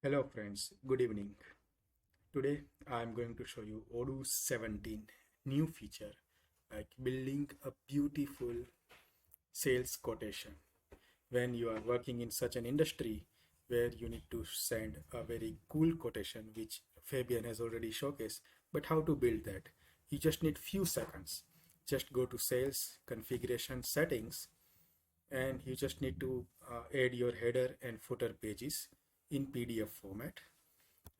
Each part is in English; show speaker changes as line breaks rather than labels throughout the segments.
Hello friends, good evening. Today I am going to show you Odoo 17 new feature like building a beautiful sales quotation. When you are working in such an industry where you need to send a very cool quotation which Fabien has already showcased, but how to build that? You just need few seconds. Just go to sales configuration settings and you just need to add your header and footer pages in PDF format,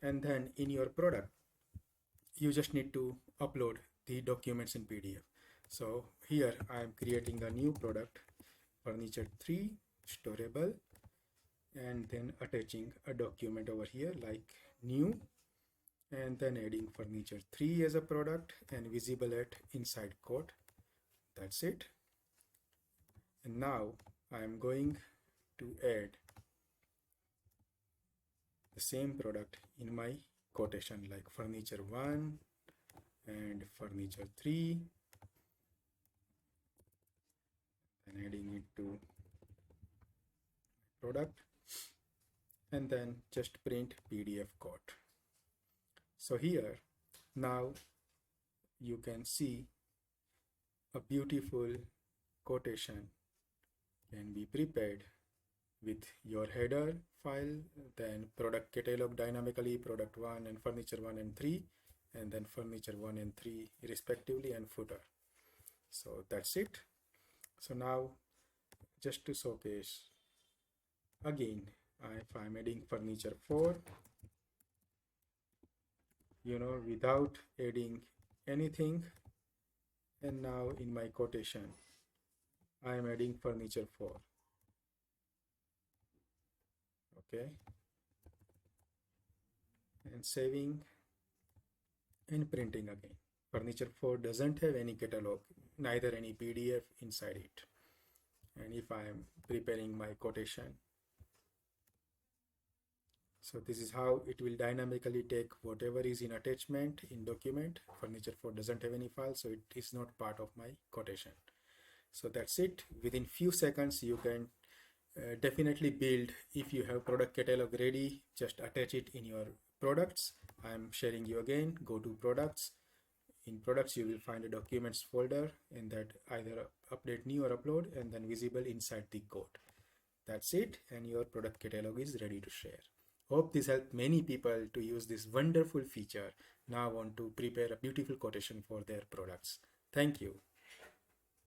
and then in your product you just need to upload the documents in PDF. So here I am creating a new product, furniture 3 storable, and then attaching a document over here like new, and then adding furniture 3 as a product and visible at inside quote. That's it. And now I am going to add the same product in my quotation like furniture 1 and furniture 3, and adding it to product, and then just print PDF quote. So here now you can see a beautiful quotation can be prepared with your header file, then product catalog dynamically, product 1 and furniture 1 and 3, and then furniture 1 and 3 respectively, and footer. So that's it. So now just to showcase again, if I'm adding furniture 4, without adding anything, and now in my quotation I am adding furniture 4. Okay, and saving and printing again. Furniture 4 doesn't have any catalog, neither any PDF inside it. And if I am preparing my quotation, so this is how it will dynamically take whatever is in attachment in document. Furniture 4 doesn't have any file, so it is not part of my quotation. So that's it. Within few seconds you can definitely build. If you have product catalog ready, just attach it in your products. I'm sharing you again. Go to products. In products you will find a documents folder, and that either update new or upload, and then visible inside the code. That's it, and your product catalog is ready to share. Hope this helped many people to use this wonderful feature. Now want to prepare a beautiful quotation for their products. Thank you.